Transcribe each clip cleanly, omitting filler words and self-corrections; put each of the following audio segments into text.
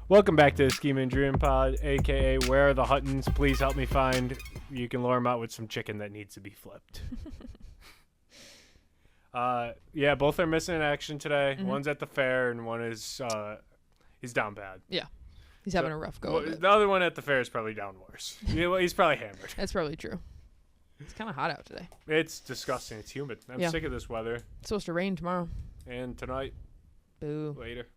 Welcome back to the Schemin Dreamin Pod, aka Where Are the Huttons? Please help me find. You can lure him out with some chicken that needs to be flipped. Yeah, both are missing in action today. Mm-hmm. One's at the fair, and one is he's down bad. Yeah, he's having a rough go. Well, the other one at the fair is probably down worse. He's probably hammered. That's probably true. It's kind of hot out today. It's disgusting. It's humid. I'm sick of this weather. It's supposed to rain tomorrow. And tonight. Boo. Later.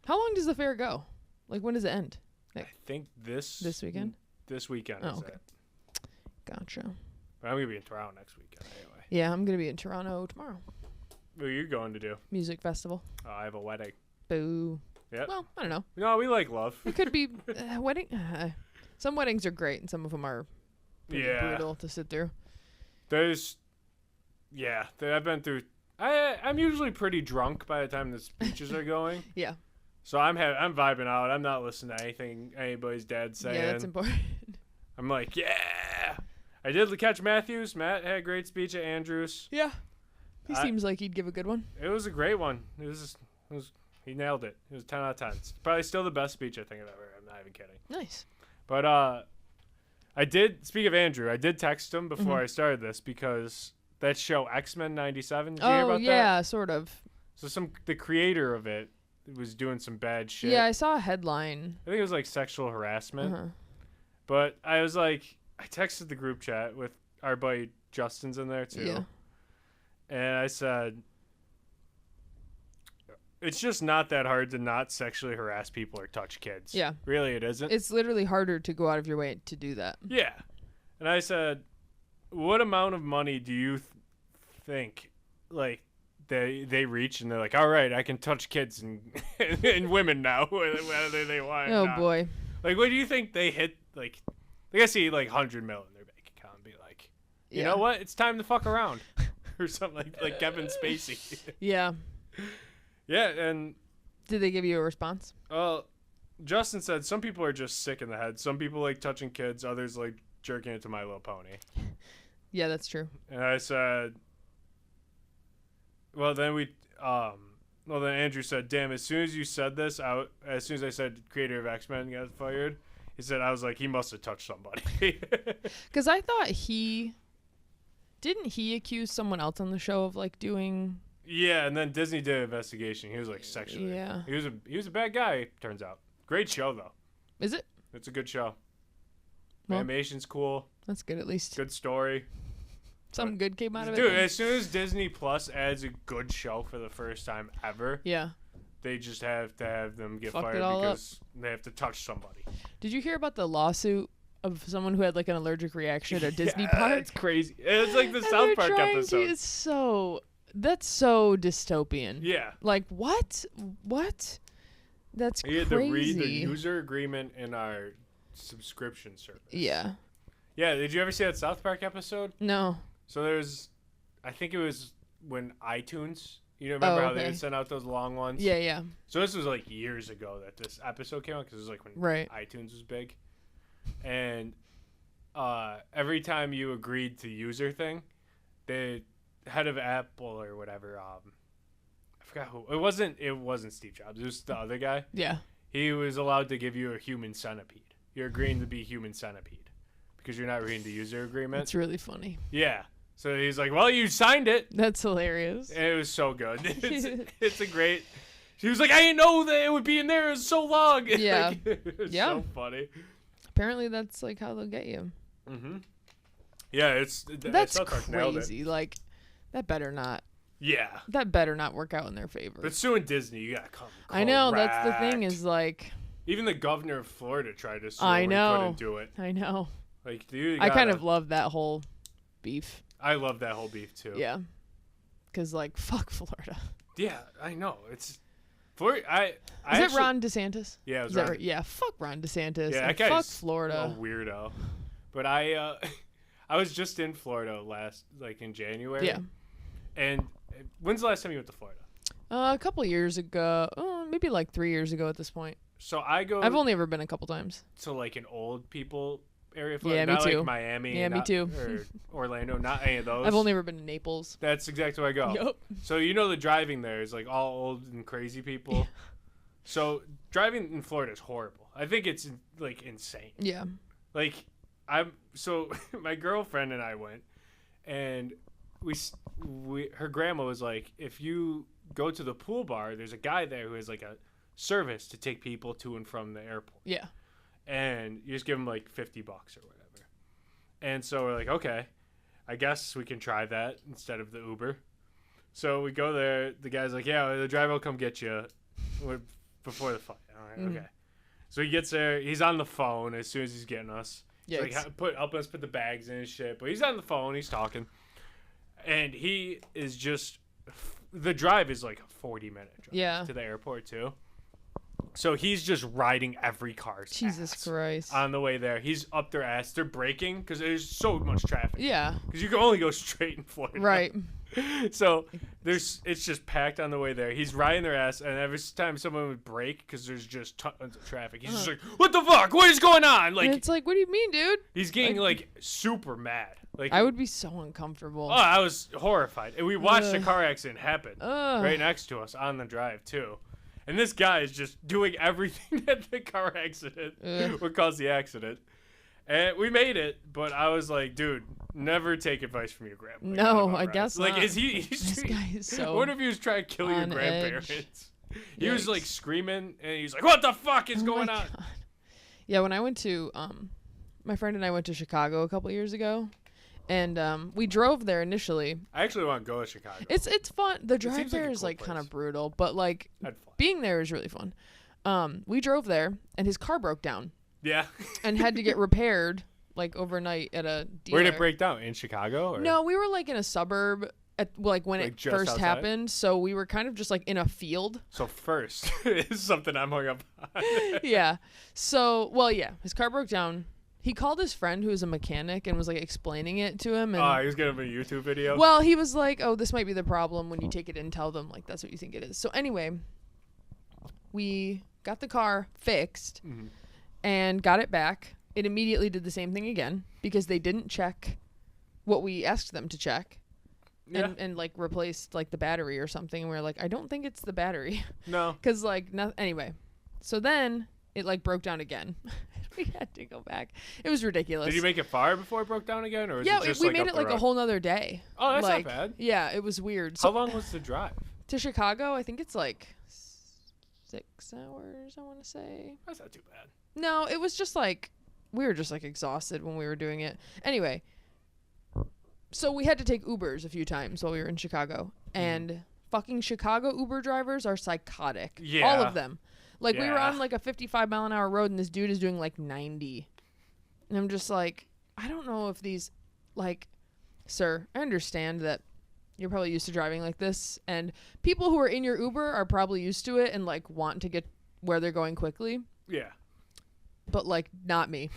How long does the fair go? Like, when does it end? I think this weekend? This weekend is okay. it. Gotcha. But I'm going to be in Toronto next weekend anyway. Yeah, I'm going to be in Toronto tomorrow. What are you going to do? Music festival. I have a wedding. Boo. Yep. Well, I don't know. No, we like love. It could be wedding. Some weddings are great, and some of them are pretty brutal to sit through. I've been through. I'm usually pretty drunk by the time the speeches are going. Yeah. So I'm vibing out. I'm not listening to anything anybody's dad's saying. Yeah, that's important. I'm like, yeah. I did catch Matthews. Matt had a great speech at Andrews. Yeah. He seems like he'd give a good one. It was a great one. He nailed it. It was 10 out of 10. It's probably still the best speech I think I've ever. I'm not even kidding. Nice. But I did speak of Andrew. I did text him before I started this because that show X-Men '97. Did you hear about that? Yeah, sort of. So the creator of it was doing some bad shit. Yeah, I saw a headline. I think it was like sexual harassment. But I was like, I texted the group chat with our buddy Justin's in there too. Yeah. And I said, it's just not that hard to not sexually harass people or touch kids. Yeah. Really, it isn't. It's literally harder to go out of your way to do that. Yeah. And I said, what amount of money do you think, like, they reach and they're like, all right, I can touch kids and and women now, whether they want. Oh, or not. Boy. Like, what do you think they hit? Like, they gotta see like 100 mil in their bank account and be like, you know what? It's time to fuck around, or something like Kevin Spacey. Yeah. Yeah, and did they give you a response? Justin said some people are just sick in the head. Some people like touching kids. Others like jerking it to My Little Pony. Yeah, that's true. And I said, well, then Andrew said, damn, as soon as you said this, as soon as I said creator of X-Men got fired, he said, I was like, he must have touched somebody. Because I thought didn't he accuse someone else on the show of like doing... Yeah, and then Disney did an investigation. He was like sexually. Yeah. He was a bad guy, turns out. Great show, though. Is it? It's a good show. Well, animation's cool. That's good, at least. Good story. Something good came out of it. Dude, as soon as Disney Plus adds a good show for the first time ever, they just have to have them get fired because they have to touch somebody. Did you hear about the lawsuit of someone who had like an allergic reaction at a Disney park? It's crazy. It's like the South Park episode. That's so dystopian. Yeah. Like, what? That's crazy. You had to read the user agreement in our subscription service. Yeah. Yeah, did you ever see that South Park episode? No. So I think it was when iTunes, you remember how they would send out those long ones? Yeah, yeah. So this was like years ago that this episode came out because it was like when iTunes was big. And every time you agreed to user thing, the head of Apple or whatever, I forgot who. It wasn't Steve Jobs. It was the other guy. Yeah. He was allowed to give you a human centipede. You're agreeing to be human centipede because you're not reading the user agreement. It's really funny. Yeah. So he's like, well, you signed it. That's hilarious. And it was so good. It's a great. She was like, I didn't know that it would be in there so long. Yeah. It was so funny. Apparently, that's like how they'll get you. Mm-hmm. Yeah, that's crazy. Like, that better not. Yeah. That better not work out in their favor. But suing Disney, you gotta come. I know. That's the thing. Is like. Even the governor of Florida tried to sue. I know. He couldn't do it. I know. Like, dude. I kind of love that whole beef. I love that whole beef too. Yeah. Because like, fuck Florida. Yeah, I know. It's. Is it Ron DeSantis? Yeah, it was Ron. Yeah, fuck Ron DeSantis. Yeah, and fuck Florida. A weirdo. But I was just in Florida in January. Yeah. And when's the last time you went to Florida? A couple years ago. Maybe like 3 years ago at this point. So I've only ever been a couple times. To like an old people area of Florida. Yeah, me not too. Like Miami. Yeah, me too. Or Orlando. Not any of those. I've only ever been to Naples. That's exactly where I go. Yep. So the driving there is like all old and crazy people. So driving in Florida is horrible. I think it's like insane. Yeah. Like my girlfriend and I went, and her grandma was like, if you go to the pool bar, there's a guy there who has like a service to take people to and from the airport. Yeah. And you just give him like $50 or whatever. And so we're like, okay, I guess we can try that instead of the Uber. So we go there. The guy's like, yeah, the driver will come get you before the flight. All right, okay. So he gets there. He's on the phone as soon as he's getting us. Yeah. Like, help us put the bags in his shit. But he's on the phone. He's talking. And he is just, the drive is like a 40-minute drive to the airport too. So he's just riding every car's Jesus Christ. On the way there. He's up their ass. They're braking because there's so much traffic. Yeah. Because you can only go straight in Florida. Right. So it's just packed on the way there. He's riding their ass, and every time someone would brake because there's just tons of traffic, he's just like, what the fuck? What is going on? Like, and it's like, what do you mean, dude? He's getting like super mad. Like, I would be so uncomfortable. Oh, I was horrified. And we watched a car accident happen right next to us on the drive too. And this guy is just doing everything that the car accident would cause the accident. And we made it, but I was like, dude, never take advice from your grandpa. No, I guess not. Like, is he? This guy is so. What if he was trying to kill your grandparents? He was like screaming, and he's like, "What the fuck is going on?" God. Yeah, when I went to, my friend and I went to Chicago a couple years ago, and we drove there initially. I actually want to go to Chicago. It's fun. The drive there is like kind of brutal, but like being there is really fun. We drove there, and his car broke down. Yeah. And had to get repaired like overnight at a dealer. Where did it break down? In Chicago? Or? No, we were like in a suburb at like when it first outside? Happened. So we were kind of just like in a field. So first is something I'm hung up on. Yeah. So, well, yeah, his car broke down. He called his friend who was a mechanic and was like explaining it to him. And, he was getting a YouTube video? Well, he was like, oh, this might be the problem when you take it in, tell them like that's what you think it is. So anyway, we got the car fixed. Mm-hmm. And got it back. It immediately did the same thing again because they didn't check what we asked them to check, and like replaced like the battery or something. And we were like, I don't think it's the battery. No. Because like anyway, so then it like broke down again. We had to go back. It was ridiculous. Did you make it far before it broke down again, or was it just we like made it like a whole nother day. Oh, that's like, not bad. Yeah, it was weird. How long was the drive to Chicago? I think it's like 6 hours. I want to say. That's not too bad. No, it was just like, we were just like exhausted when we were doing it. Anyway, so we had to take Ubers a few times while we were in Chicago. And fucking Chicago Uber drivers are psychotic. Yeah. All of them. Like, we were on like a 55-mile-an-hour road, and this dude is doing like 90. And I'm just like, I don't know if these, like, sir, I understand that you're probably used to driving like this. And people who are in your Uber are probably used to it and like want to get where they're going quickly. Yeah. But, like, not me.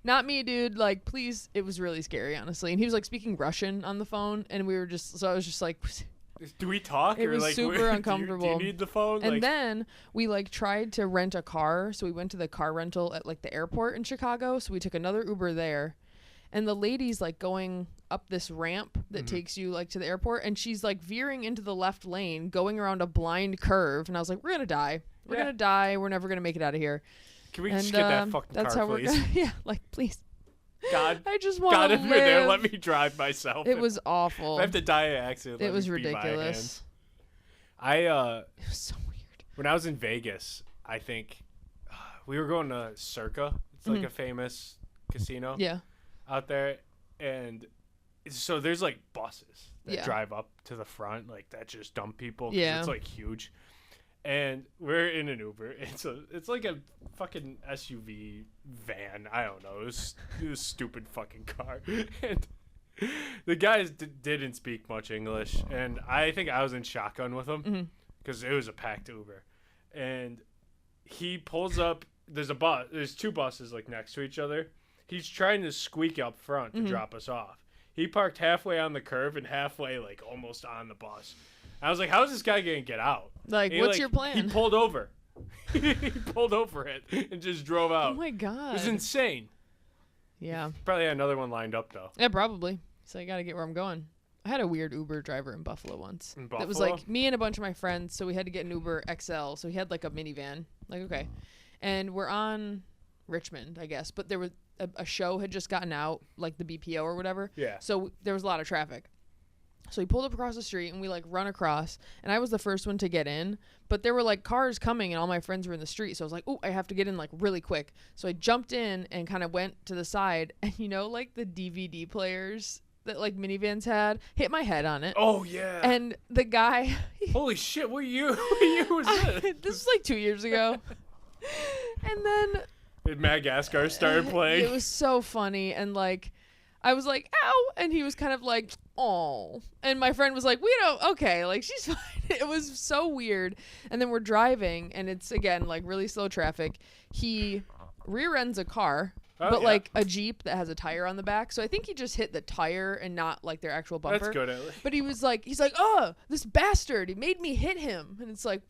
Not me, dude. Like, please. It was really scary, honestly. And he was, like, speaking Russian on the phone. And we were just... So I was just like... Do we talk? It was like, super uncomfortable. Do you need the phone? And then we, like, tried to rent a car. So we went to the car rental at, like, the airport in Chicago. So we took another Uber there. And the lady's, like, going up this ramp that takes you, like, to the airport. And she's, like, veering into the left lane, going around a blind curve. And I was like, we're going to die. We're going to die. We're never going to make it out of here. Can we just get that fucking that's car, how please? We're gonna, yeah, like, please. God, I just want to live. There, let me drive myself. It was awful. If I have to die in an accident, it was ridiculous. It was so weird. When I was in Vegas, I think we were going to Circa. It's like a famous casino. Yeah. Out there, and so there's like buses that drive up to the front, like that just dump people. Yeah. It's like huge. And we're in an Uber. It's like a fucking SUV van. I don't know. It was a stupid fucking car. And the guys didn't speak much English. And I think I was in shotgun with him because it was a packed Uber. And he pulls up. There's a bus. There's two buses like next to each other. He's trying to squeak up front to drop us off. He parked halfway on the curve and halfway like almost on the bus. I was like, how is this guy going to get out? Like, what's your plan? He pulled over. He pulled over it and just drove out. Oh, my God. It was insane. Yeah. Probably had another one lined up, though. Yeah, probably. So I got to get where I'm going. I had a weird Uber driver in Buffalo once. In Buffalo? It was like me and a bunch of my friends, so we had to get an Uber XL. So he had like a minivan. Like, okay. And we're on Richmond, I guess. But there was a show had just gotten out, like the BPO or whatever. Yeah. So there was a lot of traffic. So he pulled up across the street and we like run across. And I was the first one to get in. But there were like cars coming and all my friends were in the street. So I was like, oh, I have to get in like really quick. So I jumped in and kind of went to the side. And you know, like the DVD players that like minivans had, hit my head on it. Oh yeah. And the guy holy shit, what year was this? This was like 2 years ago. And then Madagascar started playing. It was so funny. And like I was like, ow, and he was kind of like, oh, and my friend was like, we don't, okay, like she's fine. It was so weird. And then we're driving and it's again like really slow traffic. He rear ends a car. But like a Jeep that has a tire on the back. So I think he just hit the tire and not like their actual bumper. That's good at least. But he's like, oh, this bastard, he made me hit him. And it's like,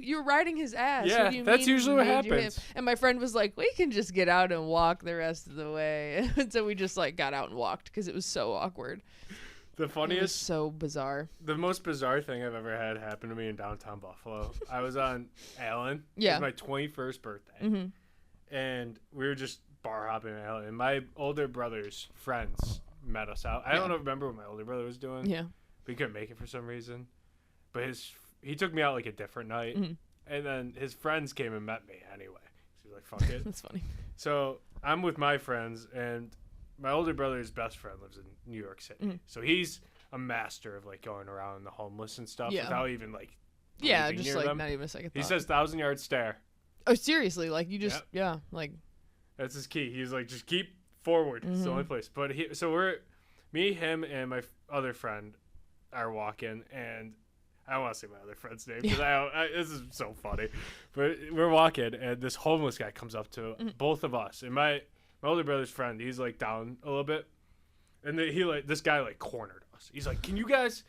you're riding his ass. Yeah, what do you that's mean usually what happens. And my friend was like, we can just get out and walk the rest of the way. And so we just like got out and walked because it was so awkward. The funniest. It was so bizarre. The most bizarre thing I've ever had happen to me in downtown Buffalo. I was on Allen. Yeah. It was my 21st birthday. Mm-hmm. And we were just bar hopping in Allen. And my older brother's friends met us out. I don't remember what my older brother was doing. Yeah. But he couldn't make it for some reason. But he took me out like a different night. Mm-hmm. And then his friends came and met me anyway. So he was like, fuck it. That's funny. So I'm with my friends, and my older brother's best friend lives in New York City. Mm-hmm. So he's a master of like going around the homeless and stuff without even like just like them. not even a second thought. He says 1,000-yard stare. Oh, seriously? Like you just like that's his key. He's like, just keep forward. It's the only place. But me, him, and my other friend are walking, and I don't want to say my other friend's name because this is so funny. But we're walking, and this homeless guy comes up to both of us. And my older brother's friend, he's like down a little bit, and this guy like cornered us. He's like, can you guys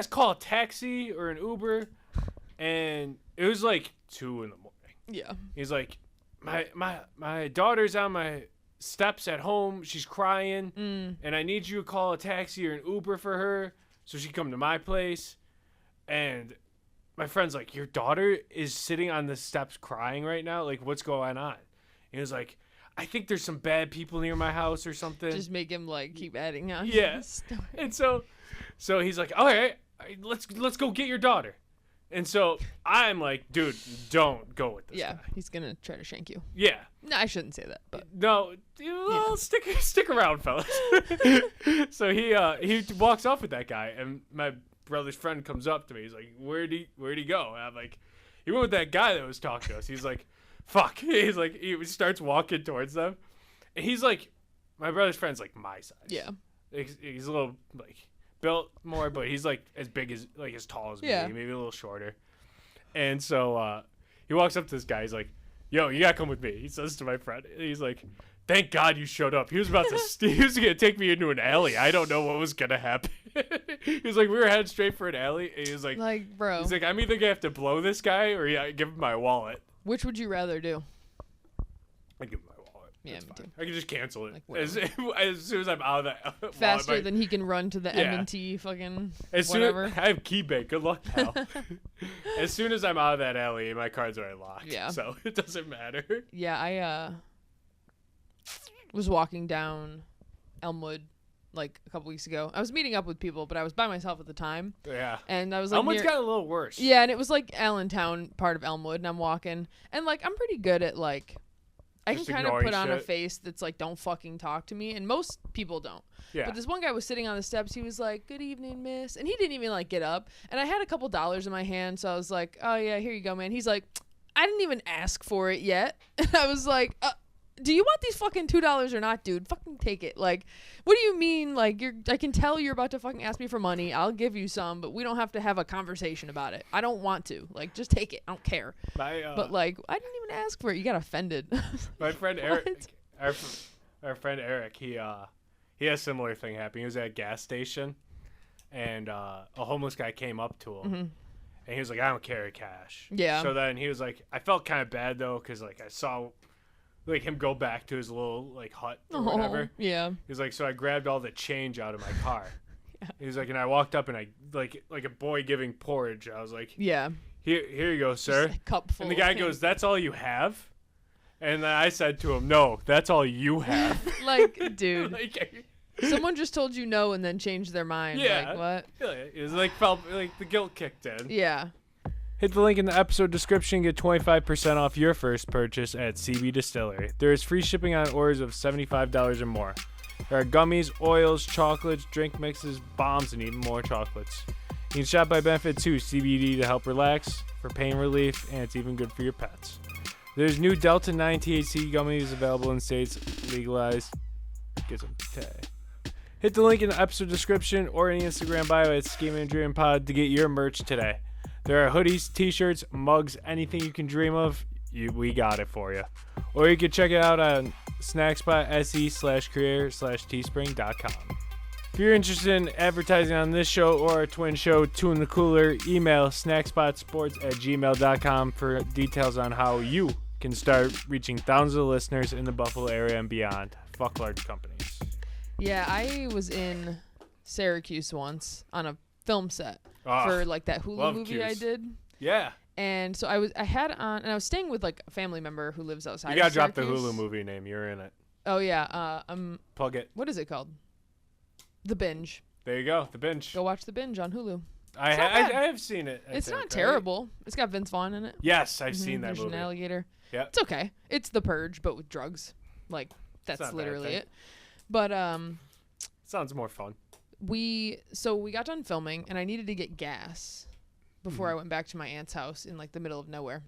call a taxi or an Uber? And it was like 2 a.m. Yeah. He's like, my daughter's on my steps at home. She's crying, and I need you to call a taxi or an Uber for her so she can come to my place. And my friend's like, your daughter is sitting on the steps crying right now? Like, what's going on? And he was like, I think there's some bad people near my house or something. Just make him, like, keep adding on. Yeah. And so he's like, all right, let's go get your daughter. And so I'm like, dude, don't go with this guy. He's going to try to shank you. Yeah. No, I shouldn't say that. But no, stick around, fellas. So he walks off with that guy, and my brother's friend comes up to me. He's like, where'd he go? And I'm like, he went with that guy that was talking to us. He's like, fuck. He's like, he starts walking towards them, and he's like, my brother's friend's like my size. Yeah. He's a little like built more, but he's like as big as like as tall as me, maybe a little shorter. And so he walks up to this guy. He's like, yo, you gotta come with me. He says to my friend. And he's like, thank God you showed up. He was about to he was gonna take me into an alley. I don't know what was gonna happen. He was like, we were headed straight for an alley, and he was like, bro. He's like, I'm either gonna have to blow this guy or give him my wallet. Which would you rather do? I give him my wallet. Yeah, That's me fine. too. I can just cancel it Like, as soon as I'm out of that. Faster than he can run to the M&T fucking whatever. I have key bank. Good luck, pal. As soon as I'm out of that alley, my card's already locked. Yeah. So it doesn't matter. Yeah, I was walking down Elmwood like a couple weeks ago. I was meeting up with people, but I was by myself at the time. Yeah. And I was like, Elmwood's got a little worse. Yeah, and it was like Allentown, part of Elmwood, and I'm walking, and like I'm pretty good at like I Just can kind of put on a face that's like, don't fucking talk to me, and most people don't. Yeah. But this one guy was sitting on the steps. He was like, good evening, miss. And he didn't even like get up. And I had a couple dollars in my hand, so I was like, oh yeah, here you go, man. He's like, I didn't even ask for it yet. And I was like, do you want these fucking $2 or not, dude? Fucking take it. Like, what do you mean? Like, I can tell you're about to fucking ask me for money. I'll give you some, but we don't have to have a conversation about it. I don't want to. Like, just take it. I don't care. But like, I didn't even ask for it. You got offended. My friend Eric, our friend Eric, he had a similar thing happen. He was at a gas station, and a homeless guy came up to him. Mm-hmm. And he was like, I don't carry cash. Yeah. So then he was like, I felt kind of bad though, because like I saw like him go back to his little like hut or whatever. Yeah. He's like, so I grabbed all the change out of my car. He's like, and I walked up and I like a boy giving porridge. I was like, yeah. Here you go, sir. Just a cup full. And the guy goes, "That's all you have?" And then I said to him, "No, that's all you have." Like, dude. Like, someone just told you no and then changed their mind. Yeah. Like, what? It was like felt like the guilt kicked in. Yeah. Hit the link in the episode description. Get 25% off your first purchase at CBDistillery. There is free shipping on orders of $75 or more. There are gummies, oils, chocolates, drink mixes, bombs, and even more chocolates. You can shop by benefit too. CBD to help relax, for pain relief, and it's even good for your pets. There's new Delta 9 THC gummies available in states legalized. Get some today. Hit the link in the episode description or in the Instagram bio at Schemin and Dreamin Pod to get your merch today. There are hoodies, t-shirts, mugs, anything you can dream of, we got it for you. Or you can check it out on snackspot.se/creator/teespring.com. If you're interested in advertising on this show or our twin show, Two in the Cooler, email snackspotsports@gmail.com for details on how you can start reaching thousands of listeners in the Buffalo area and beyond. Fuck large companies. Yeah, I was in Syracuse once on a film set for like that Hulu movie I did. Yeah. And so I was staying with like a family member who lives outside. You gotta of drop the Syracuse. Hulu movie name. You're in it. Oh yeah. Plug it. What is it called? The Binge. There you go. The Binge. Go watch The Binge on Hulu. I have seen it. It's not terrible. It's got Vince Vaughn in it. Yes, I've seen that There's movie. An alligator. Yeah. It's okay. It's The Purge, but with drugs. Like that's literally it. But sounds more fun. We got done filming and I needed to get gas before I went back to my aunt's house in like the middle of nowhere.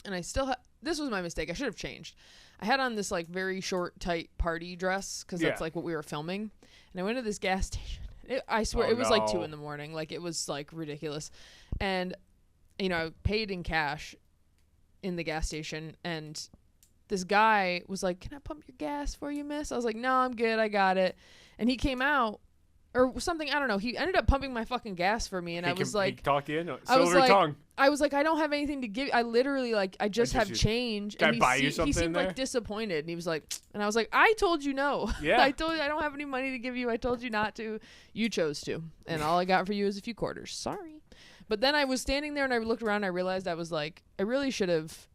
And I still this was my mistake. I should have changed. I had on this like very short, tight party dress because that's like what we were filming. And I went to this gas station. I swear it was like 2 a.m. Like it was like ridiculous. And I paid in cash in the gas station, and this guy was like, "Can I pump your gas for you, miss?" I was like, "No, I'm good. I got it." And he came out or something. I don't know. He ended up pumping my fucking gas for me, and I was like, he talked you into it. Silver tongue. I was like, I don't have anything to give. I literally like, I just have change. Can and I buy you something he seemed there? like disappointed, and he was like, and I was like, I told you no. Yeah. I told you I don't have any money to give you. I told you not to. You chose to, and all I got for you is a few quarters. Sorry. But then I was standing there, and I looked around, and I realized I was like, I really should have,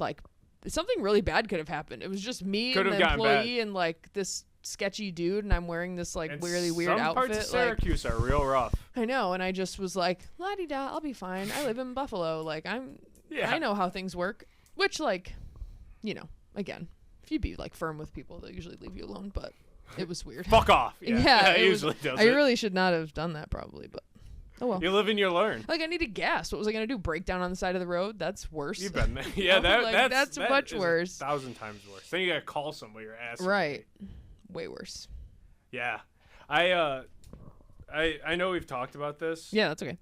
like, something really bad could have happened. It was just me and the employee and like this sketchy dude, and I'm wearing this like really weird outfit. Some parts of Syracuse are real rough. I know, and I just was like, la-di-da, I'll be fine. I live in Buffalo. Like I know how things work. Which like, again, if you be like firm with people, they usually leave you alone. But it was weird. Fuck off. Yeah, it usually does. I really should not have done that probably, but oh well. You live and you learn. Like I needed gas. What was I gonna do? Break down on the side of the road? That's worse. You've been there. Yeah, that's much worse. 1,000 times worse. Then you gotta call somebody your ass. Right. Way worse. Yeah. I know we've talked about this. Yeah, that's okay.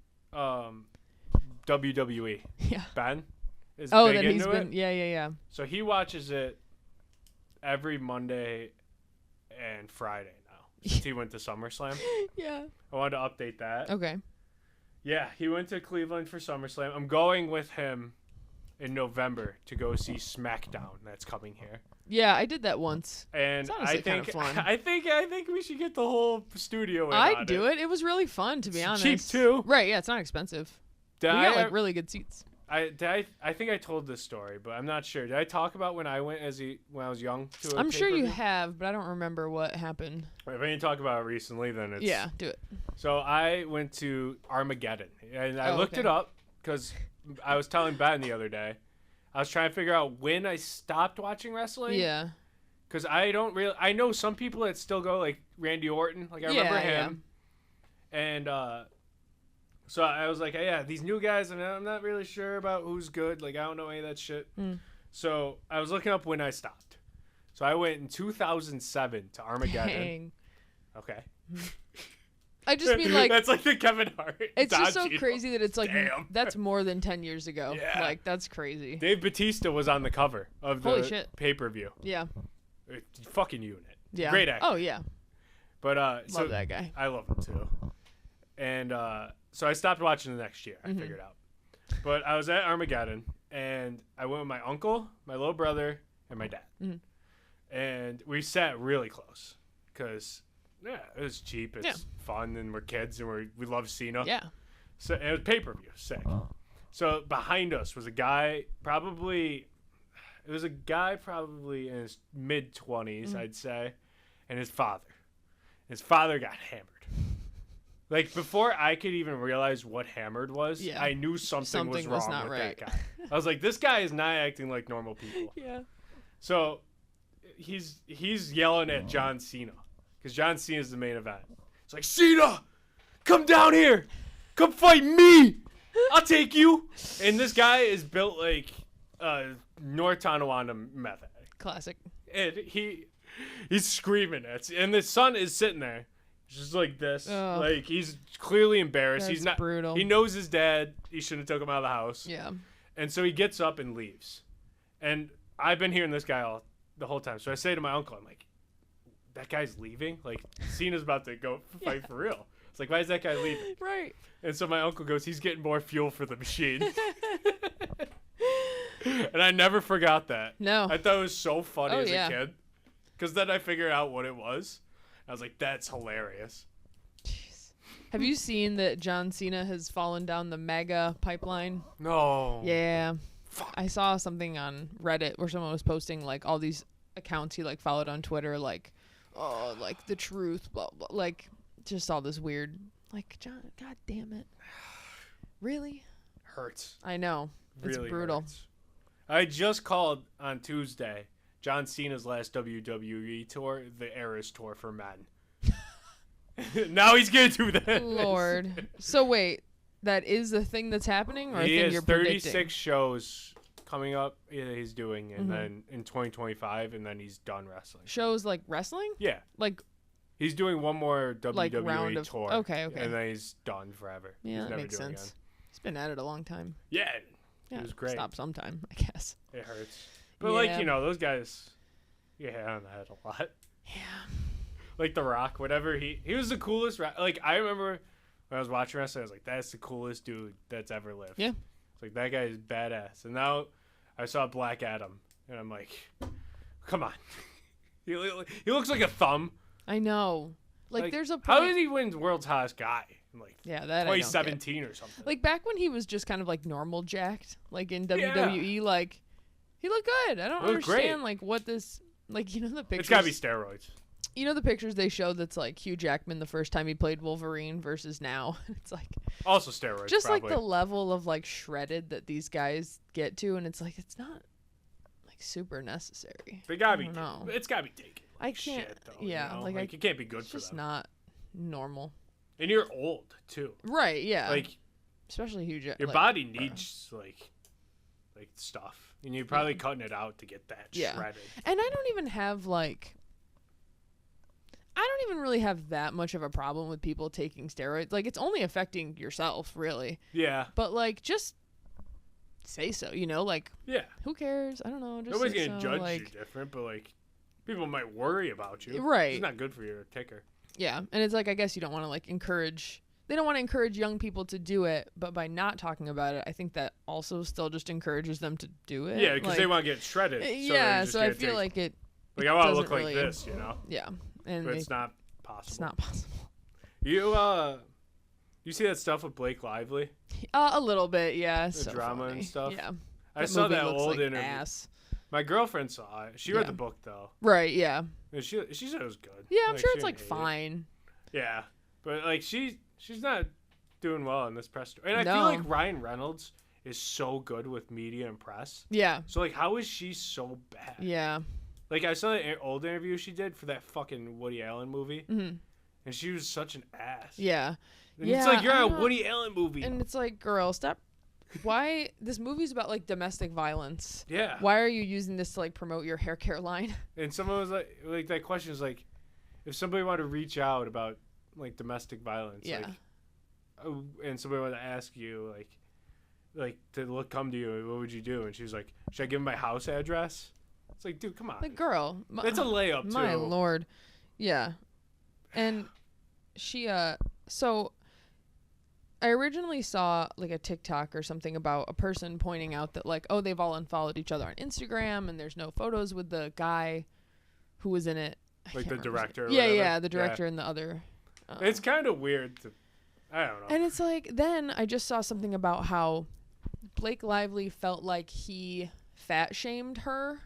WWE. Yeah. Ben is big into he's been. it. Yeah. So he watches it every Monday and Friday now since he went to SummerSlam. Yeah. I wanted to update that. Okay. Yeah, he went to Cleveland for SummerSlam. I'm going with him in November to go see SmackDown that's coming here. Yeah, I did that once. And I think kind of fun. I think we should get the whole studio in I'd do it. It was really fun, to be honest. Cheap too. Right, yeah, it's not expensive. We got like really good seats. I think I told this story, but I'm not sure. Did I talk about when I went when I was young to a I'm sure you pay-per-view? have, but I don't remember what happened. If I didn't talk about it recently, then it's... Yeah, do it. So I went to Armageddon, and I looked it up because I was telling Ben the other day. I was trying to figure out when I stopped watching wrestling. Yeah. Because I know some people that still go, like Randy Orton. Like, I remember him. Yeah. And so I was like, yeah, these new guys, and I'm not really sure about who's good. Like, I don't know any of that shit. So I was looking up when I stopped. So I went in 2007 to Armageddon. Dang. Okay. I just mean like that's like the Kevin Hart. It's just so crazy that it's like that's more than 10 years ago. Yeah. Like that's crazy. Dave Bautista was on the cover of the pay-per-view. Yeah. Fucking unit. Yeah. Great actor. Oh yeah. But love that guy. I love him too. And so I stopped watching the next year. I figured out. But I was at Armageddon, and I went with my uncle, my little brother, and my dad. And we sat really close because Yeah, it was cheap. It's fun, and we're kids, and we love Cena. Yeah. So it was pay-per-view. Sick. So behind us was a guy probably in his mid-20s, I'd say, and his father. His father got hammered. Like, before I could even realize what hammered was, I knew something was wrong with that guy. I was like, this guy is not acting like normal people. Yeah. So he's yelling at John Cena because John Cena is the main event. It's like, Cena, come down here. Come fight me. I'll take you. And this guy is built like North Tonawanda meth addict. Classic. And he's screaming at, and the son is sitting there. Just like this. Like, he's clearly embarrassed. That's He's not brutal. He knows his dad. He shouldn't have took him out of the house. Yeah. And so he gets up and leaves. And I've been hearing this guy the whole time. So I say to my uncle, I'm like, that guy's leaving? Like, Cena's about to go fight for real. It's like, why is that guy leaving? Right. And so my uncle goes, he's getting more fuel for the machine. And I never forgot that. No. I thought it was so funny as a kid. Because then I figured out what it was. I was like, that's hilarious. Jeez. Have you seen that John Cena has fallen down the mega pipeline? No. Yeah. Fuck. I saw something on Reddit where someone was posting, like, all these accounts he, like, followed on Twitter, like, oh, like, the truth, blah, blah. Like, just all this weird, like, John, God damn it. Really? Hurts. I know. It's really brutal. Hurts. I just called on Tuesday John Cena's last WWE tour, the Eras Tour for men. Now he's going to do that. Lord. So wait, that is the thing that's happening, or he a thing has you're 36 predicting? shows coming up. He's doing, and then in 2025, and then he's done wrestling. Shows like wrestling? Yeah, like he's doing one more WWE like round of tour. Okay, and then he's done forever. Yeah, he's that makes sense. Again. He's been at it a long time. Yeah, Yeah, it was great. Stop sometime, I guess. It hurts, but like those guys. You hit on the head a lot. Yeah. Like The Rock, whatever. He was the coolest. Like, I remember when I was watching wrestling, I was like, that's the coolest dude that's ever lived. Yeah. It's like, that guy is badass. And now I saw Black Adam, and I'm like, come on. He looks like a thumb. I know. Like there's a point. How did he win World's Hottest Guy? In like that 2017 or something. Like, back when he was just kind of like normal jacked, like in WWE, like, he looked good. I don't understand, like, what this... Like, you know the pictures... It's gotta be steroids. You know the pictures they showed that's, like, Hugh Jackman the first time he played Wolverine versus now? It's, like... Also steroids, just, probably. like, the level of, like, shredded that these guys get to, and it's, like, it's not, like, super necessary. They gotta be... No. It's gotta be taken. I can't... Shit, though, yeah. you know? Like, it can't be good for them. It's just not normal. And you're old, too. Right, yeah. Like... Especially Hugh Jackman. Your body needs, like stuff. And you're probably cutting it out to get that shredded. And I don't even have, like... I don't even really have that much of a problem with people taking steroids. Like, it's only affecting yourself, really. Yeah. But, like, just say so, you know? Like, yeah. Who cares? I don't know. Just nobody's going to judge you different, but, like, people might worry about you. Right. It's not good for your ticker. Yeah. And it's like, I guess you don't want to, like, encourage... They don't want to encourage young people to do it, but by not talking about it, I think that also still just encourages them to do it. Yeah, because they want to get shredded. So I feel like it... Like, I want to look like this, you know? Yeah. And but it's not possible. It's not possible. You see that stuff with Blake Lively? A little bit, yeah. The drama funny. and stuff? Yeah. I saw that looks old like interview. Ass. My girlfriend saw it. She read the book, though. Right, yeah. And she said it was good. Yeah, I'm sure it's, like, fine. Yeah. But, like, she's not doing well in this press. And I feel like Ryan Reynolds is so good with media and press. Yeah. So, like, how is she so bad? Yeah. Like, I saw that old interview she did for that fucking Woody Allen movie. Mm-hmm. And she was such an ass. Yeah. And it's like, you're on a Woody Allen movie. And it's like, girl, stop. Why? This movie's about, like, domestic violence. Yeah. Why are you using this to, like, promote your hair care line? And someone was like that question is like, if somebody wanted to reach out about, like, domestic violence, like, and somebody wanted to ask you, like to come to you, what would you do? And she was like, should I give him my house address? It's like, dude, come on. Like, girl. It's a layup, too. My Lord. Yeah. And she, so I originally saw, like, a TikTok or something about a person pointing out that, like, they've all unfollowed each other on Instagram and there's no photos with the guy who was in it. Like the director. Yeah, the director and the other. It's kind of weird. I don't know. And it's like, then I just saw something about how Blake Lively felt like he fat shamed her.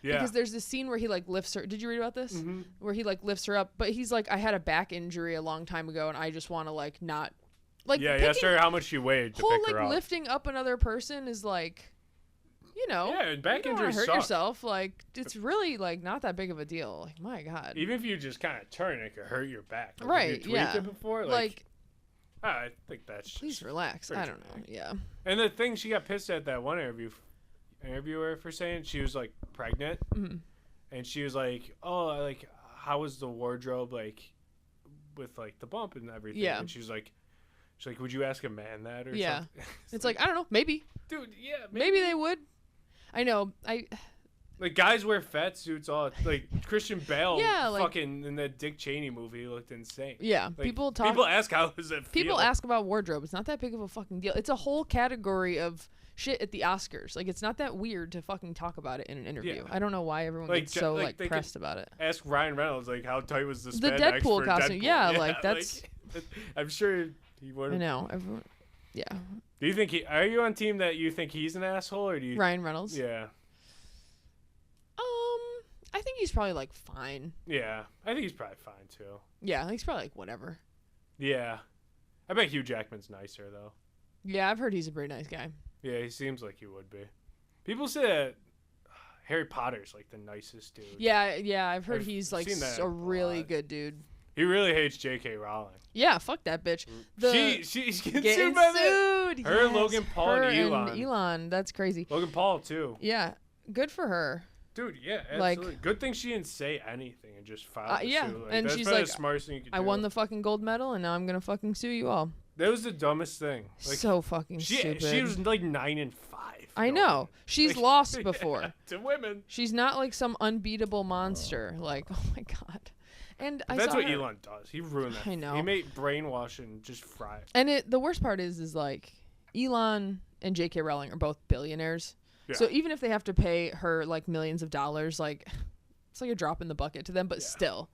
Yeah. Because there's this scene where he like lifts her. Did you read about this? Mm-hmm. Where he like lifts her up, but he's like, I had a back injury a long time ago, and I just want to like not like. Yeah, he asked her how much she weighed to pick her up. Lifting up another person is like, you know, yeah, back injury hurt yourself. Like it's really like not that big of a deal. Like my God. Even if you just kind of turn, it could hurt your back. Like, right. If you tweaked it before, like I think that's. Please relax. I don't know. Yeah. And the thing, she got pissed at that one interviewer for saying she was like pregnant, and she was like, "Oh, like how was the wardrobe like with like the bump and everything?" Yeah. And she's like, "Would you ask a man that or something?" It's like I don't know, maybe. Dude, yeah, maybe they would. I know. Like guys wear fat suits all like Christian Bale. Yeah, like, fucking in that Dick Cheney movie looked insane. Yeah, like, people ask how does it feel. People ask about wardrobe. It's not that big of a fucking deal. It's a whole category of shit at the Oscars. Like it's not that weird to fucking talk about it in an interview. Yeah. I don't know why everyone gets so like pressed about it. Ask Ryan Reynolds like how tight was the Deadpool for costume. Deadpool. Yeah, like that's. Like, I'm sure he would. I know everyone. Yeah. Do you think are you on team that you think he's an asshole or do you? Ryan Reynolds. Yeah. I think he's probably like fine. Yeah, I think he's probably fine too. Yeah, he's probably like whatever. Yeah, I bet Hugh Jackman's nicer though. Yeah, I've heard he's a pretty nice guy. Yeah, he seems like he would be. People say that Harry Potter's like the nicest dude. Yeah, I've heard he's like a really good dude. He really hates J.K. Rowling. Yeah, fuck that bitch. She's getting sued by that. Her, yes, Logan Paul, and Elon. That's crazy. Logan Paul too. Yeah, good for her. Dude, yeah, absolutely. Like, good thing she didn't say anything and just filed the suit. Like, and that's she's like, the smartest thing you could do. I won the fucking gold medal, and now I'm gonna fucking sue you all. That was the dumbest thing. Like, so fucking stupid. She was like 9-5. I know. She's like, lost before. To women. She's not like some unbeatable monster. Like, oh my God. And that's what Elon does. He ruined that. I know. He made brainwash and just fry it. And the worst part is like Elon and J.K. Rowling are both billionaires. Yeah. So even if they have to pay her like millions of dollars, like it's like a drop in the bucket to them, but still,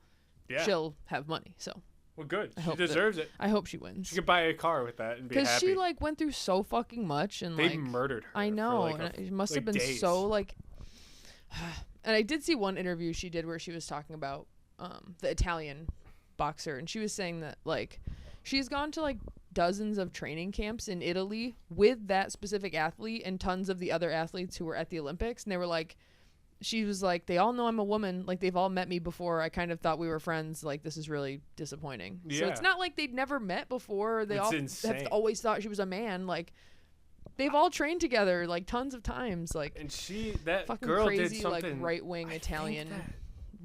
she'll have money. So well, good. She deserves it. I hope she wins. She could buy a car with that and be happy. Because she like went through so fucking much and they murdered her. I know, for, like, and it must have been days. so like. And I did see one interview she did where she was talking about the Italian boxer, and she was saying that like she's gone to like dozens of training camps in Italy with that specific athlete and tons of the other athletes who were at the Olympics, and they were like, she was like, they all know I'm a woman, like they've all met me before, I kind of thought we were friends, like this is really disappointing. So it's not like they'd never met before, they all have always thought she was a man, like they've all trained together like tons of times, like, and that fucking girl crazy did something, like right-wing Italian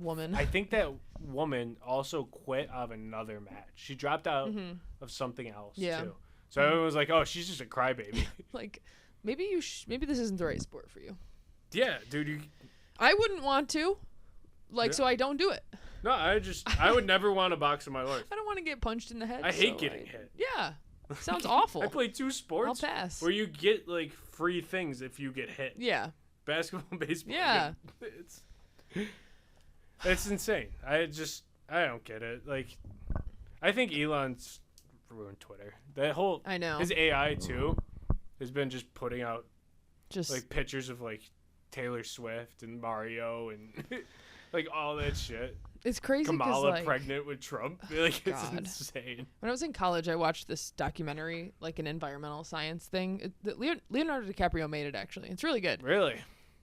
woman. I think that woman also quit out of another match. She dropped out of something else too. So everyone was like, "Oh, she's just a crybaby." Like, maybe maybe this isn't the right sport for you. Yeah, dude. I wouldn't want to. Like, so I don't do it. No, I would never want to box in my life. I don't want to get punched in the head. I hate getting hit. Yeah, sounds awful. I play 2 sports. I'll pass. Where you get like free things if you get hit. Yeah. Basketball and baseball. Yeah. It's insane. I don't get it. Like, I think Elon's ruined Twitter. That whole his AI too has been just putting out like pictures of like Taylor Swift and Mario and like all that shit. It's crazy. Kamala like, pregnant with Trump. Like it's insane. When I was in college, I watched this documentary, like an environmental science thing. Leonardo DiCaprio made it actually. It's really good. Really.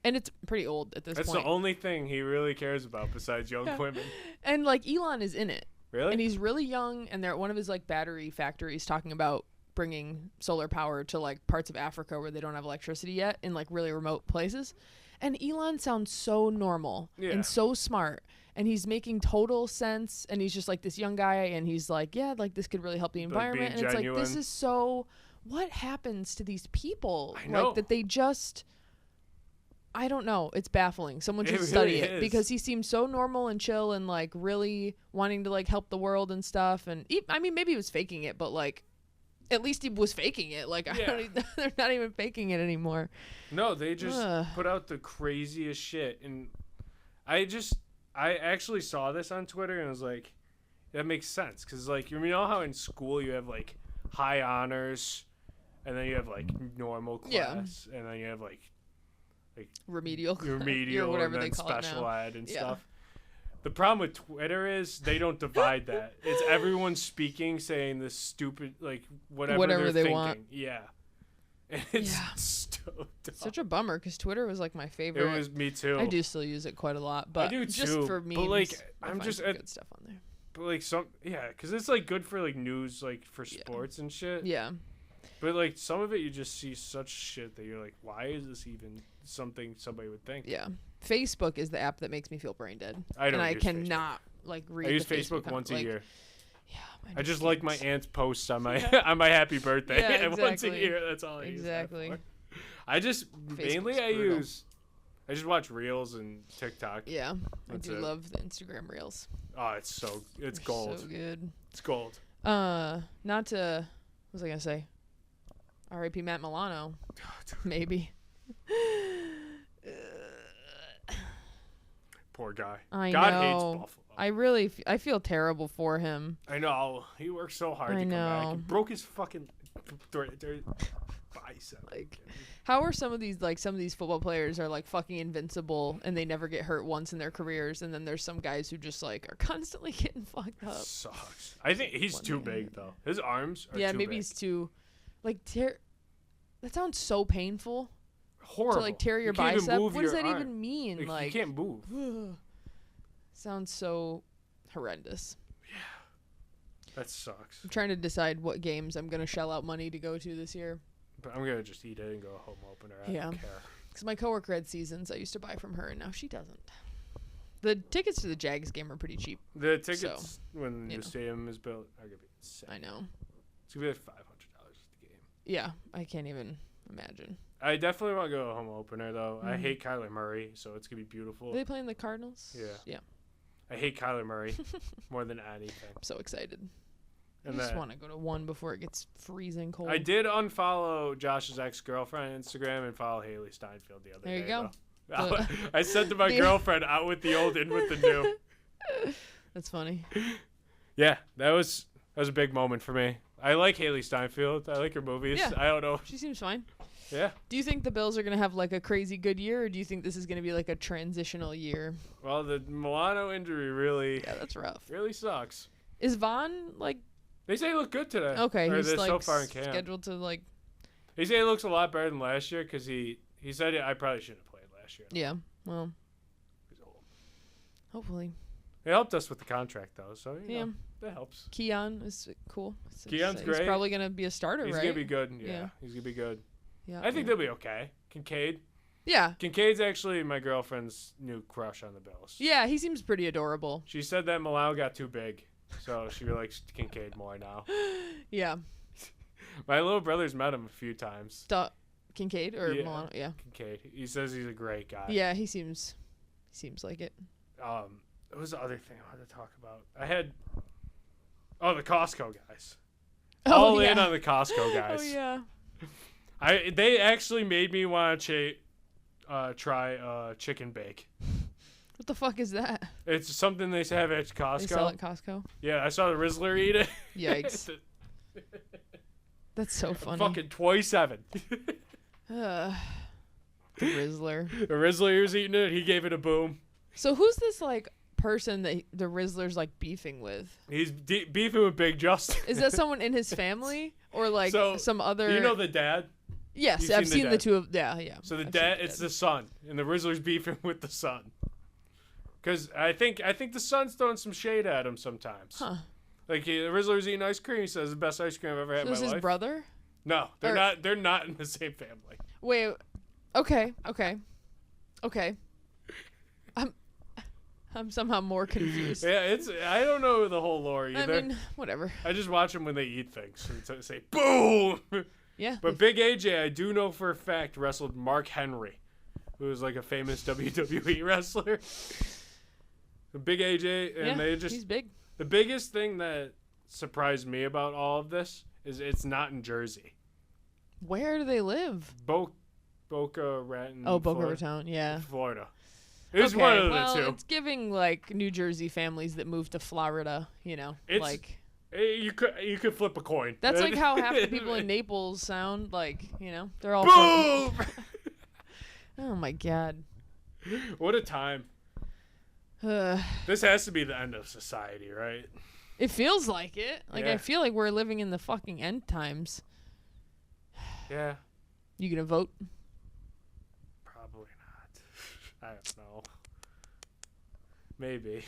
And it's pretty old at this point. That's the only thing he really cares about besides young women. And like Elon is in it. Really? And he's really young, and they're at one of his like battery factories talking about bringing solar power to like parts of Africa where they don't have electricity yet in like really remote places. And Elon sounds so normal and so smart, and he's making total sense, and he's just like this young guy, and he's like, yeah, like this could really help the environment. And it's like, this is so, what happens to these people? I know. Like that they just, I don't know. It's baffling. Someone should study it because he seems so normal and chill and like really wanting to like help the world and stuff. And I mean, maybe he was faking it, but like, at least he was faking it. Like, they're not even faking it anymore. No, they just put out the craziest shit. And I just, I actually saw this on Twitter and I was like, that makes sense. Because, like, you know how in school you have, like, high honors, and then you have, like, normal class, and then you have, like remedial or whatever and then they call special ed and stuff. The problem with Twitter is they don't divide that. It's everyone speaking, saying this stupid, like, whatever they're thinking. Want. Yeah. And it's so dumb. Such a bummer, because Twitter was, like, my favorite. It was me, too. I do still use it quite a lot, but I do, just too. for memes, but, like, I'm just good stuff on there. But, like, because it's, like, good for, like, news, like, for sports and shit. Yeah. But, like, some of it you just see such shit that you're like, why is this even something somebody would think? Yeah. Facebook is the app that makes me feel brain dead. I cannot, like, read I use Facebook once a year. Yeah. I just like my aunt's posts on my on my happy birthday. Yeah, exactly. Once a year, that's all I use that for. I just, mainly I just watch Reels and TikTok. Yeah. I do love the Instagram Reels. Oh, it's gold. So good. It's gold. Not to, what was I going to say? R.I.P. Matt Milano. Maybe. Poor guy. God hates Buffalo. I feel terrible for him. I know. He worked so hard to come back. He broke his fucking bicep. Like, how are some of these football players are, like, fucking invincible and they never get hurt once in their careers, and then there's some guys who just, like, are constantly getting fucked up. Sucks. I think he's too big, though. His arms are too big. Maybe he's too, like, that sounds so painful. Horrible. To, like, tear your bicep. What does that even mean? Like, you can't move. Sounds so horrendous. Yeah. That sucks. I'm trying to decide what games I'm going to shell out money to go to this year. But I'm going to just eat it and go home opener. I don't care. Because my coworker had seasons I used to buy from her, and now she doesn't. The tickets to the Jags game are pretty cheap. The tickets, when the new stadium is built, are going to be insane. I know. It's going to be like $500 a game. Yeah, I can't even imagine. I definitely want to go to a home opener, though. I hate Kyler Murray, so it's going to be beautiful. Are they playing the Cardinals? Yeah. Yeah. I hate Kyler Murray more than anything. I'm so excited. And I just want to go to one before it gets freezing cold. I did unfollow Josh's ex-girlfriend on Instagram and follow Haley Steinfeld the other day. There you go. I said to my girlfriend, out with the old, in with the new. That's funny. Yeah, that was a big moment for me. I like Haley Steinfeld. I like her movies. Yeah. I don't know. She seems fine. Yeah. Do you think the Bills are going to have, like, a crazy good year, or do you think this is going to be, like, a transitional year? Well, the Milano injury really... Yeah, that's rough. Really sucks. Is Vaughn, like... They say he looked good today. Okay, he's, like, so far in camp. scheduled to, like... They say he looks a lot better than last year, because he said I probably shouldn't have played last year. Yeah, well... He's old. Hopefully. It helped us with the contract, though, so, you know, that helps. Keon is cool. Keon's great. He's probably going to be a starter, He's right? going to be good. Yeah, he's going to be good. Yeah, I think they'll be okay. Kincaid. Yeah. Kincaid's actually my girlfriend's new crush on the Bills. Yeah, he seems pretty adorable. She said that Milano got too big, so she likes Kincaid more now. Yeah. My little brother's met him a few times. Kincaid or Milano? Yeah. Kincaid. He says he's a great guy. Yeah, he seems like it. What was the other thing I wanted to talk about? I had the Costco guys. All in on the Costco guys. Oh yeah. They actually made me want to try chicken bake. What the fuck is that? It's something they have at Costco. They sell at Costco? Yeah, I saw the Rizzler eat it. Yikes. That's so funny. Fucking 27. The Rizzler. The Rizzler was eating it. He gave it a boom. So who's this, like, person that the Rizzler's, like, beefing with? He's beefing with Big Justin. Is that someone in his family? Or, like, some other... You know the dad? Yes, I've seen the two of... Yeah. So the dad, it's the son. And the Rizzler's beefing with the son. Because I think the son's throwing some shade at him sometimes. Huh. Like, the Rizzler's eating ice cream. He says, the best ice cream I've ever had in my life. So is his brother? No, they're not in the same family. Wait. Okay. I'm somehow more confused. Yeah, I don't know the whole lore either. I mean, whatever. I just watch them when they eat things. So say, boom! Yeah. But Big AJ, I do know for a fact, wrestled Mark Henry, who was like a famous WWE wrestler. Big AJ, and he's big. The biggest thing that surprised me about all of this is it's not in Jersey. Where do they live? Boca Raton. Oh, Boca Raton, yeah. Florida. It was one of the two. It's giving like New Jersey families that move to Florida, you know, it's, like you could flip a coin. That's like how half the people in Naples sound, like, you know, they're all boom. Oh my god. What a time. This has to be the end of society, right? It feels like it. Like, yeah. I feel like we're living in the fucking end times. Yeah. You gonna vote? Probably not. I don't know. Maybe.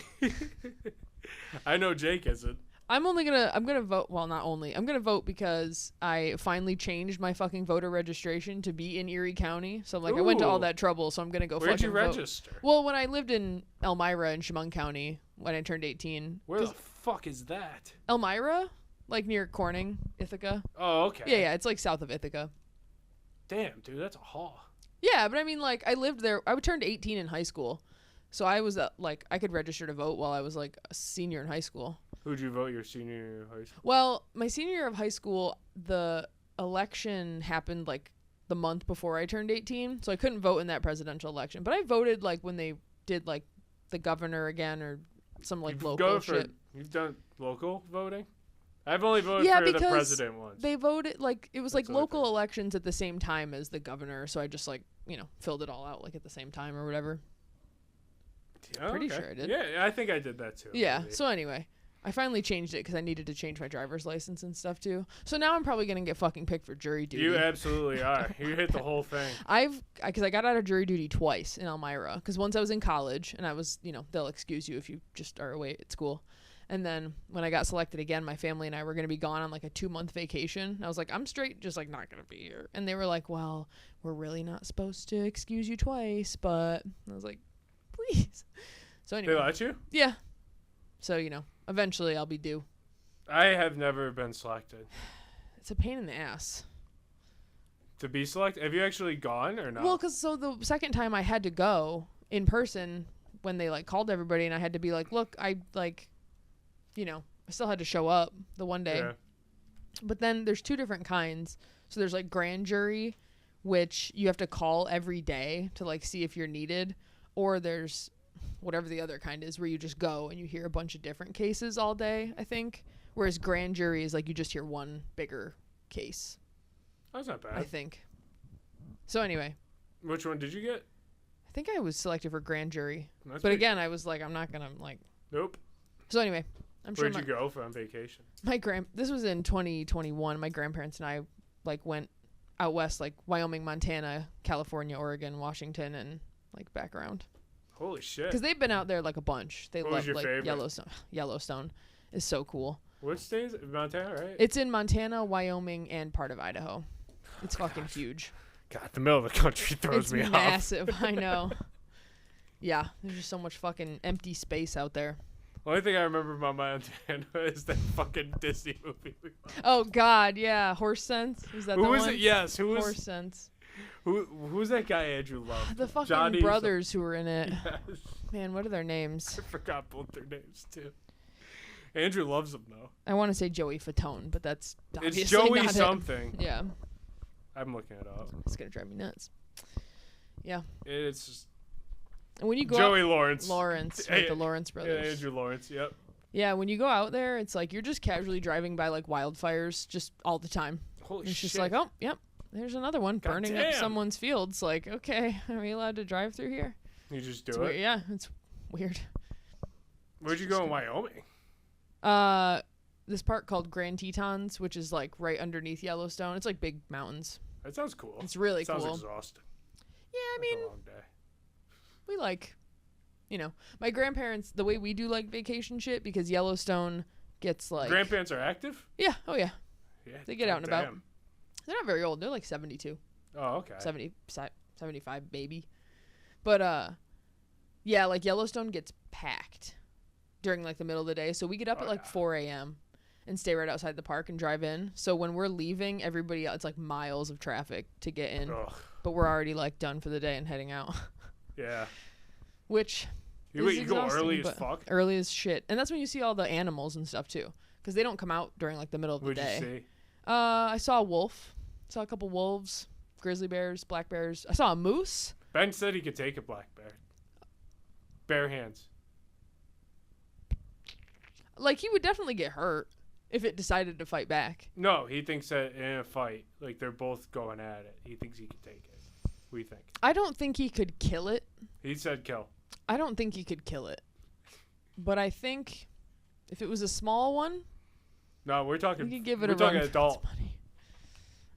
I know Jake isn't. I'm gonna vote. Well, not only. I'm gonna vote because I finally changed my fucking voter registration to be in Erie County. So like, I went to all that trouble. So I'm gonna go. Where'd fucking you register? Vote. Well, when I lived in Elmira in Schemin County when I turned 18. Where the fuck is that? Elmira, like near Corning, Ithaca. Oh, okay. Yeah. It's like south of Ithaca. Damn, dude, that's a haul. Yeah, but I mean, like, I lived there. I turned 18 in high school. So I was, like, I could register to vote while I was, like, a senior in high school. Who'd you vote your senior year of high school? Well, my senior year of high school, the election happened, like, the month before I turned 18. So I couldn't vote in that presidential election. But I voted, like, when they did, like, the governor again or some, like, local shit. You've done local voting? I've only voted for the president once. They voted, like, it was, like, local elections at the same time as the governor. So I just, like, you know, filled it all out, like, at the same time or whatever. Oh, Pretty sure I did. Yeah, I think I did that too. Yeah. Maybe. So anyway, I finally changed it because I needed to change my driver's license and stuff too. So now I'm probably gonna get fucking picked for jury duty. You absolutely are. You hit the whole thing. Because I got out of jury duty twice in Elmira. Because once I was in college and I was, you know, they'll excuse you if you just are away at school. And then when I got selected again, my family and I were gonna be gone on like a 2-month vacation. And I was like, I'm straight, just like not gonna be here. And they were like, well, we're really not supposed to excuse you twice, but I was like, please. So anyway. They let you? Yeah. So, you know, eventually I'll be due. I have never been selected. It's a pain in the ass. To be selected? Have you actually gone or not? Well, because so the second time I had to go in person when they, like, called everybody and I had to be like, look, I, like, you know, I still had to show up the one day. Yeah. But then there's 2 different kinds. So there's, like, grand jury, which you have to call every day to, like, see if you're needed. Or there's whatever the other kind is where you just go and you hear a bunch of different cases all day, I think. Whereas grand jury is like you just hear one bigger case. That's not bad. I think. So anyway. Which one did you get? I think I was selected for grand jury. But again, I was like, I'm not going to like. Nope. So anyway. Where'd you go for on vacation? This was in 2021. My grandparents and I like went out west, like Wyoming, Montana, California, Oregon, Washington, and like back around. Holy shit. Because they've been out there like a bunch. They love like favorite? Yellowstone. Yellowstone is so cool. Which state is it? Montana, right? It's in Montana, Wyoming, and part of Idaho. It's fucking huge. God, the middle of the country throws me off. It's massive. I know. Yeah, there's just so much fucking empty space out there. The only thing I remember about Montana is that fucking Disney movie we watched. Oh, God, yeah. Horse Sense? Is that the one? Who was it? Yes. Who was? Horse Sense. Who's that guy Andrew loved? The fucking brothers who were in it. Yes. Man, what are their names? I forgot both their names, too. Andrew loves them, though. I want to say Joey Fatone, but that's obviously it's Joey not something. It. Yeah. I'm looking it up. It's going to drive me nuts. Yeah. It's just... And when you go Joey out, Lawrence. Right, the Lawrence brothers. Yeah, Andrew Lawrence, yep. Yeah, when you go out there, it's like you're just casually driving by like wildfires just all the time. Holy shit. It's just like, oh, yep, there's another one burning up someone's fields. Like, okay, are we allowed to drive through here? You just do it's it? Weird. Yeah, it's weird. Where'd you go in Wyoming? This park called Grand Tetons, which is like right underneath Yellowstone. It's like big mountains. That sounds cool. It's really cool. Sounds exhausting. Yeah, I That's mean, a long day. We like, you know, my grandparents, the way we do like vacation shit, because Yellowstone gets like... Grandparents are active? Yeah. Oh, yeah. Yeah. They get out and about. They're not very old. They're like 72. Oh, okay. 75 maybe. But, yeah, like Yellowstone gets packed during like the middle of the day. So we get up at like 4 a.m. and stay right outside the park and drive in. So when we're leaving, everybody else, it's like miles of traffic to get in. Ugh. But we're already like done for the day and heading out. Yeah. Which you go early as fuck? Early as shit. And that's when you see all the animals and stuff too. Because they don't come out during like the middle of the day. What'd you see? I saw a wolf. Saw a couple wolves, grizzly bears, black bears. I saw a moose. Ben said he could take a black bear. Bare hands. Like, he would definitely get hurt if it decided to fight back. No, he thinks that in a fight, like, they're both going at it. He thinks he can take it. What do you think? I don't think he could kill it. He said kill. I don't think he could kill it. But I think if it was a small one... No, we're talking... We could give it we're a talking run adult.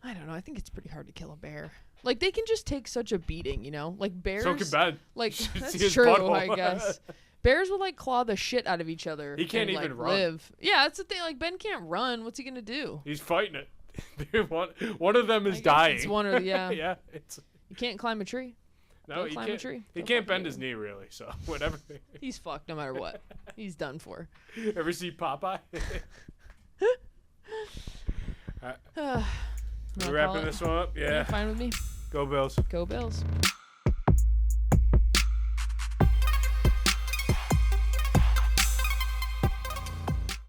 I don't know. I think it's pretty hard to kill a bear. Like, they can just take such a beating, you know? Like, bears... So can Ben. Like, that's true, I guess. Bears will, like, claw the shit out of each other. He can't and, even like, run. Live. Yeah, that's the thing. Like, Ben can't run. What's he going to do? He's fighting it. One of them is dying. It's one or yeah. Yeah. You can't climb a tree. No, he climb can't. a tree. He can't bend his knee, really, so whatever. He's fucked no matter what. He's done for. Ever see Popeye? We're wrapping this one up? Yeah. Fine with me. Go Bills. Go Bills.